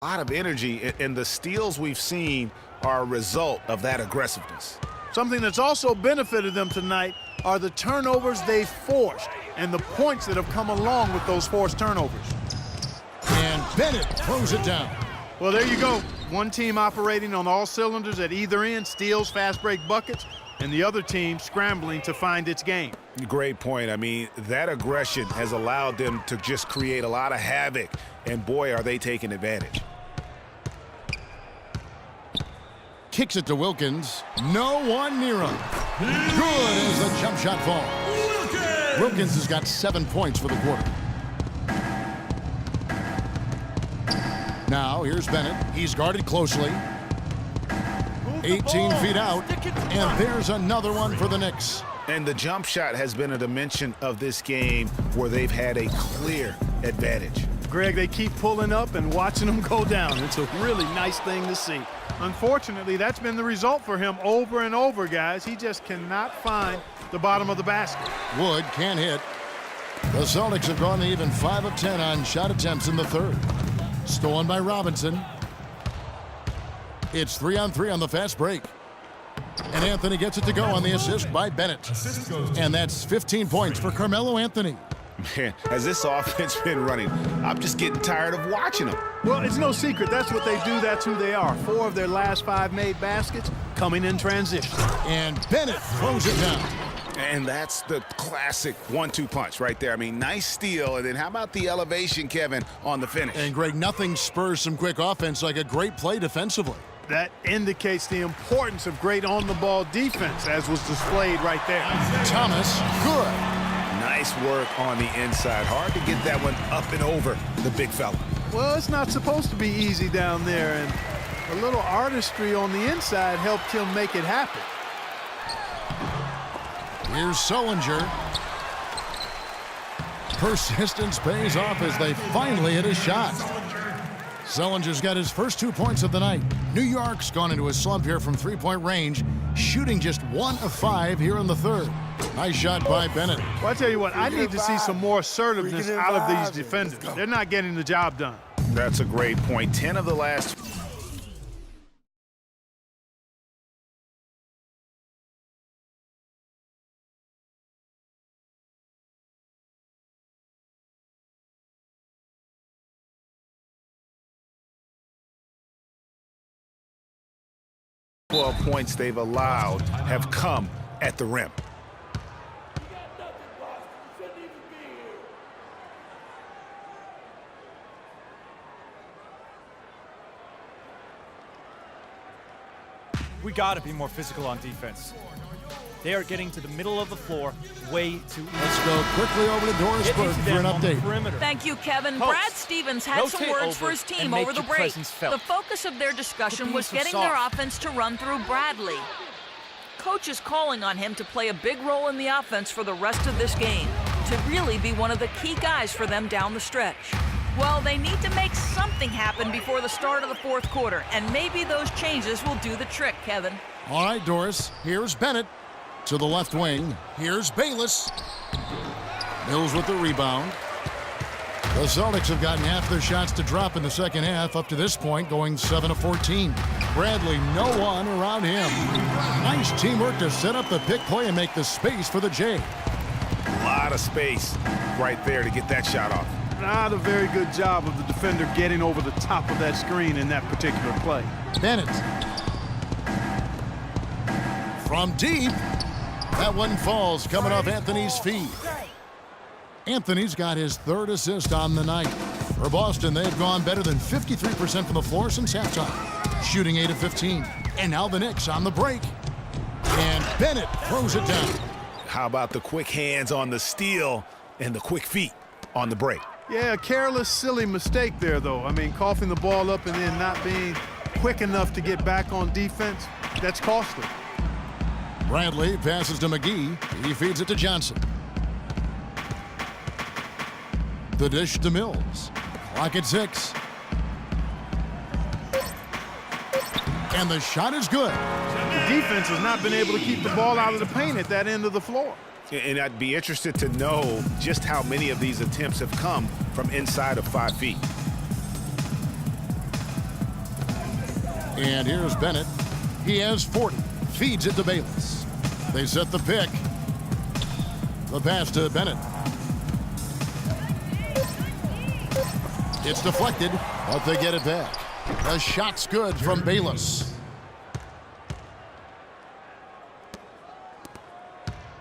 A lot of energy, and the steals we've seen are a result of that aggressiveness. Something that's also benefited them tonight are the turnovers they forced and the points that have come along with those forced turnovers. And Bennett throws it down. Well, there you go. One team operating on all cylinders at either end, steals, fast break buckets, and the other team scrambling to find its game. Great point. I mean, that aggression has allowed them to just create a lot of havoc, and boy, are they taking advantage. Kicks it to Wilkins. No one near him. Good as the jump shot falls. Wilkins has got 7 points for the quarter. Now, here's Bennett. He's guarded closely. 18 feet out, and there's another one for the Knicks. And the jump shot has been a dimension of this game where they've had a clear advantage. Greg, they keep pulling up and watching them go down. It's a really nice thing to see. Unfortunately, that's been the result for him over and over, guys. He just cannot find the bottom of the basket. Wood can't hit. The Celtics have gone to even 5 of 10 on shot attempts in the third. Stolen by Robinson. It's 3-on-3 on the fast break. And Anthony gets it to go on the assist by Bennett. And that's 15 points for Carmelo Anthony. Man, has this offense been running? I'm just getting tired of watching them. Well, it's no secret. That's what they do. That's who they are. 4 of their last 5 made baskets coming in transition. And Bennett throws it down. And that's the classic 1-2 punch right there. I mean, nice steal. And then how about the elevation, Kevin, on the finish? And, Greg, nothing spurs some quick offense like a great play defensively. That indicates the importance of great on-the-ball defense, as was displayed right there. Thomas, good. Nice work on the inside. Hard to get that one up and over the big fella. Well, it's not supposed to be easy down there, and a little artistry on the inside helped him make it happen. Here's Sullinger. Persistence pays off as they finally hit a shot. Sullinger's got his first 2 points of the night. New York's gone into a slump here from three-point range, shooting just 1 of 5 here in the third. Nice shot by Bennett. Well, I tell you what, I need to see some more assertiveness out of these defenders. They're not getting the job done. That's a great point. 10 of the last. Points they've allowed have come at the rim. We got to be more physical on defense. They are getting to the middle of the floor way too easy. Let's go quickly over to Doris Burke for an update. Thank you, Kevin. Post. Brad Stevens had some Rotate words for over his team and make over the your break. presence felt. The focus of their discussion Quit was being so getting their soft. offense to run through Bradley. Coach is calling on him to play a big role in the offense for the rest of this game, to really be one of the key guys for them down the stretch. Well, they need to make something happen before the start of the fourth quarter, and maybe those changes will do the trick, Kevin. All right, Doris. Here's Bennett to the left wing. Here's Bayless. Mills with the rebound. The Celtics have gotten half their shots to drop in the second half up to this point, going 7 of 14. Bradley, no one around him. Nice teamwork to set up the pick play and make the space for the J. A lot of space right there to get that shot off. Not a very good job of the defender getting over the top of that screen in that particular play. Bennett. From deep. That one falls coming off Anthony's feet. Anthony's got his third assist on the night. For Boston, they've gone better than 53% from the floor since halftime, shooting 8 of 15. And now the Knicks on the break. And Bennett throws it down. How about the quick hands on the steal and the quick feet on the break? Yeah, a careless, silly mistake there, though. I mean, coughing the ball up and then not being quick enough to get back on defense, that's costly. Bradley passes to McGee. He feeds it to Johnson. The dish to Mills. Clock at 6. And the shot is good. The defense has not been able to keep the ball out of the paint at that end of the floor. And I'd be interested to know just how many of these attempts have come from inside of 5 feet. And here's Bennett. He has 40. Feeds it to Bayless. They set the pick. The pass to Bennett. It's deflected, but they get it back. The shot's good from Bayless.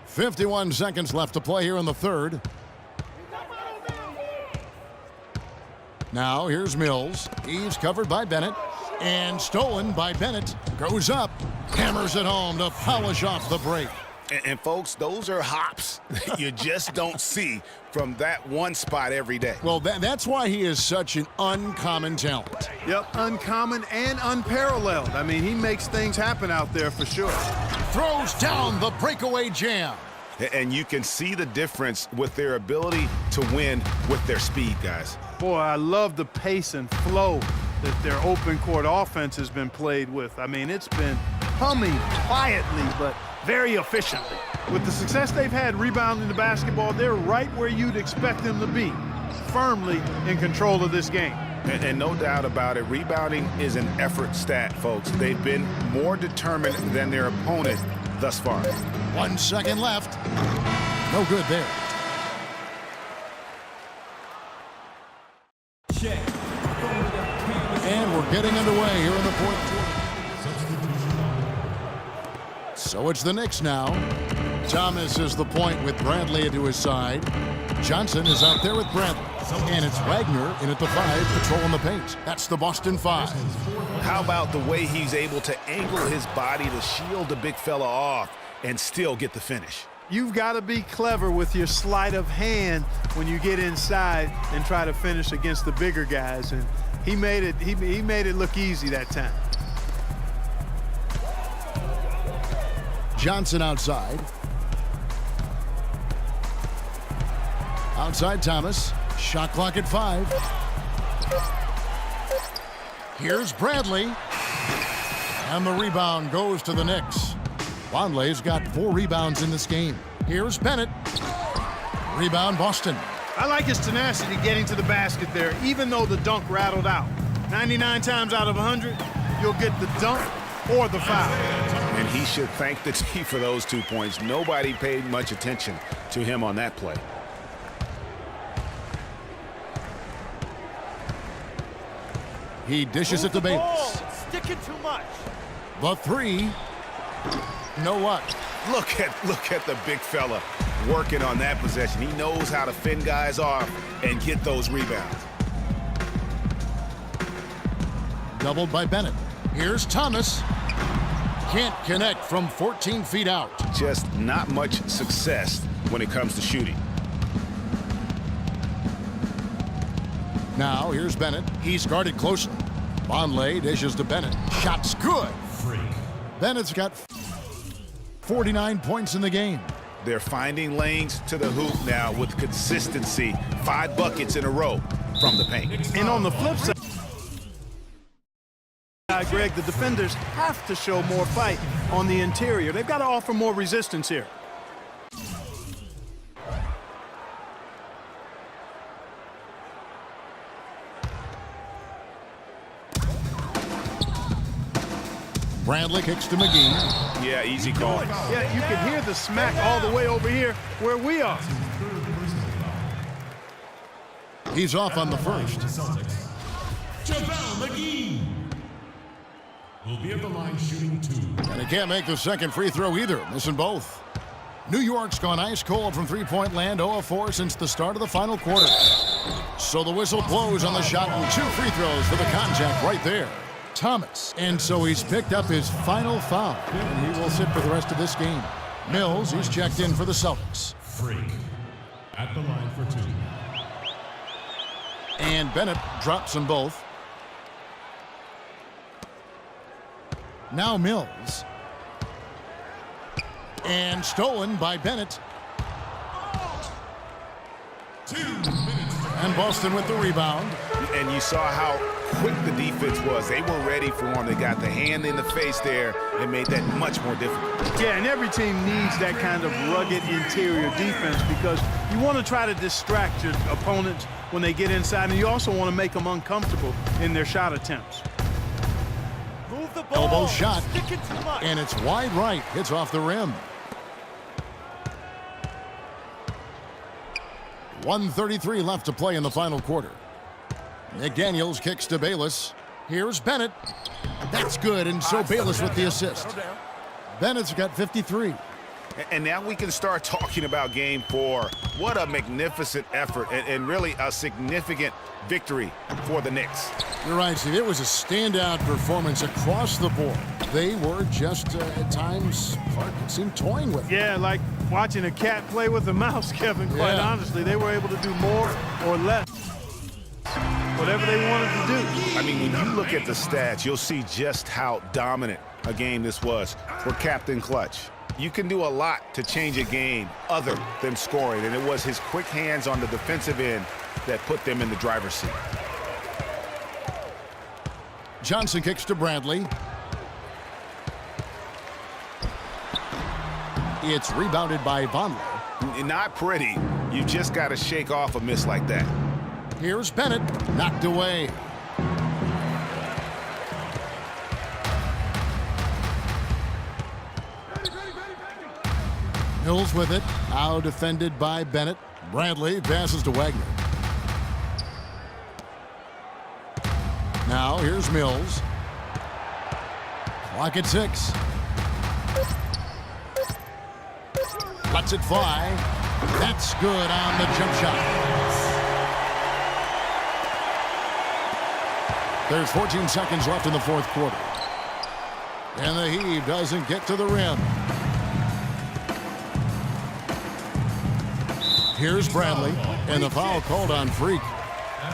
51 seconds left to play here in the third. Now here's Mills. He's covered by Bennett. And stolen by Bennett. Goes up. Hammers it home to polish off the break. And folks, those are hops you just don't see from that one spot every day. Well, that's why he is such an uncommon talent. Yep, uncommon and unparalleled. I mean, he makes things happen out there for sure. Throws down the breakaway jam. And you can see the difference with their ability to win with their speed, guys. Boy, I love the pace and flow that their open court offense has been played with. I mean, it's been humming quietly, but very efficiently. With the success they've had rebounding the basketball, they're right where you'd expect them to be, firmly in control of this game. And no doubt about it, rebounding is an effort stat, folks. They've been more determined than their opponent thus far. 1 second left. No good there. And we're getting underway here in the fourth quarter. So it's the Knicks now. Thomas is the point with Bradley to his side. Johnson is out there with Bradley. And it's Wagner in at the 5, patrolling the paint. That's the Boston 5. How about the way he's able to angle his body to shield the big fella off and still get the finish? You've got to be clever with your sleight of hand when you get inside and try to finish against the bigger guys. And he made it look easy that time. Johnson outside. Outside Thomas. Shot clock at 5. Here's Bradley. And the rebound goes to the Knicks. Vonleh's got 4 rebounds in this game. Here's Bennett. Rebound Boston. I like his tenacity getting to the basket there, even though the dunk rattled out. 99 times out of 100, you'll get the dunk or the foul. And he should thank the team for those 2 points. Nobody paid much attention to him on that play. He dishes it to Bayless. Sticking too much. The 3. No luck. Look at the big fella working on that possession. He knows how to fend guys off and get those rebounds. Doubled by Bennett. Here's Thomas. Can't connect from 14 feet out. Just not much success when it comes to shooting. Now here's Bennett. He's guarded closely. Vonleh dishes to Bennett. Shot's good. Bennett's got 49 points in the game. They're finding lanes to the hoop now with consistency. 5 buckets in a row from the paint. And on the flip side, Greg, the defenders have to show more fight on the interior. They've got to offer more resistance here. Bradley kicks to McGee. Yeah, easy call. Yeah, you can hear the smack all the way over here where we are. He's off on the first. JaVale McGee will be at the line shooting 2. And he can't make the second free throw either, missing both. New York's gone ice cold from three-point land, 0 of 4 since the start of the final quarter. So the whistle blows on the shot and 2 free throws for the contact right there. Thomas. And so he's picked up his final foul. And he will sit for the rest of this game. Mills, he's checked in for the Celtics. Freak at the line for 2. And Bennett drops them both. Now Mills. And stolen by Bennett. 2 minutes. And Boston with the rebound. And you saw how quick the defense was. They were ready for him. They got the hand in the face there and made that much more difficult. Yeah, and every team needs that kind of rugged interior defense because you want to try to distract your opponents when they get inside, and you also want to make them uncomfortable in their shot attempts. Move the ball. Elbow shot. Sticking too much. And it's wide right. Hits off the rim. 1:33 left to play in the final quarter. McDaniels kicks to Bayless. Here's Bennett. That's good, and so Bayless with the assist. Bennett's got 53. And now we can start talking about game 4. What a magnificent effort and really a significant victory for the Knicks. You're right, Steve. It was a standout performance across the board. They were just, at times, Clark, it seemed toying with it. Yeah, like watching a cat play with a mouse, Kevin, quite Yeah. honestly. They were able to do more or less, whatever they wanted to do. I mean, when you look at the stats, you'll see just how dominant a game this was for Captain Clutch. You can do a lot to change a game other than scoring, and it was his quick hands on the defensive end that put them in the driver's seat. Johnson kicks to Bradley. It's rebounded by Vonleh. Not pretty. You just got to shake off a miss like that. Here's Bennett. Knocked away. Mills with it. Now defended by Bennett. Bradley passes to Wagner. Now here's Mills. Clock at 6. Lets it fly. That's good on the jump shot. There's 14 seconds left in the fourth quarter. And the heave doesn't get to the rim. Here's Bradley, and the foul called on Freak.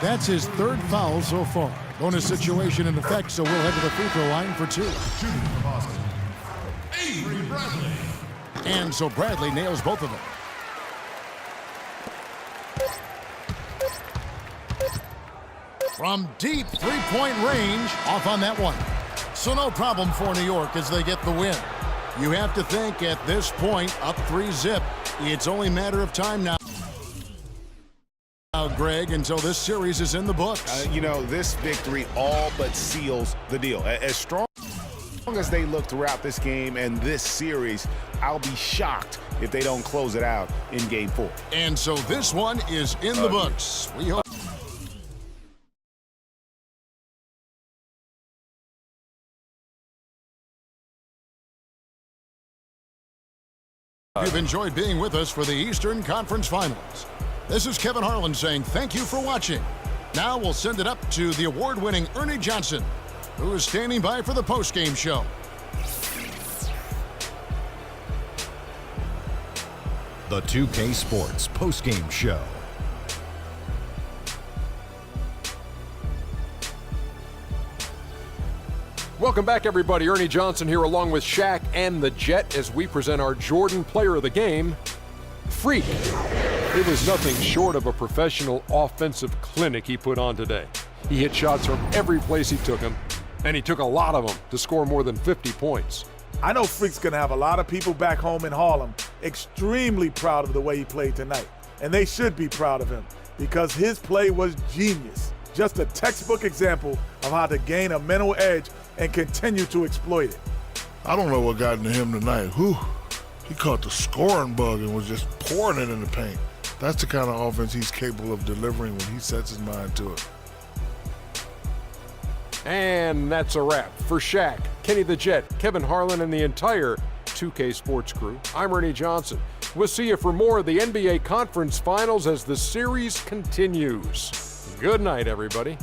That's his 3rd foul so far. Bonus situation in effect, so we'll head to the free throw line for 2. Shooting for Boston, Avery Bradley. And so Bradley nails both of them. From deep three-point range, off on that one. So no problem for New York as they get the win. You have to think at this point, up 3-zip, it's only a matter of time now, Greg, until this series is in the books. You know, this victory all but seals the deal. As strong as they look throughout this game and this series, I'll be shocked if they don't close it out in game 4. And so this one is in the books. We hope. You've enjoyed being with us for the Eastern Conference Finals. This is Kevin Harlan saying thank you for watching. Now we'll send it up to the award-winning Ernie Johnson, who is standing by for the post-game show. The 2K Sports post-game show. Welcome back, everybody. Ernie Johnson here along with Shaq and the Jet as we present our Jordan Player of the Game, Freak. It was nothing short of a professional offensive clinic he put on today. He hit shots from every place he took them, and he took a lot of them to score more than 50 points. I know Freak's going to have a lot of people back home in Harlem extremely proud of the way he played tonight. And they should be proud of him because his play was genius. Just a textbook example of how to gain a mental edge and continue to exploit it. I don't know what got into him tonight. Whew. He caught the scoring bug and was just pouring it in the paint. That's the kind of offense he's capable of delivering when he sets his mind to it. And that's a wrap. For Shaq, Kenny the Jet, Kevin Harlan, and the entire 2K Sports crew, I'm Ernie Johnson. We'll see you for more of the NBA Conference Finals as the series continues. Good night, everybody.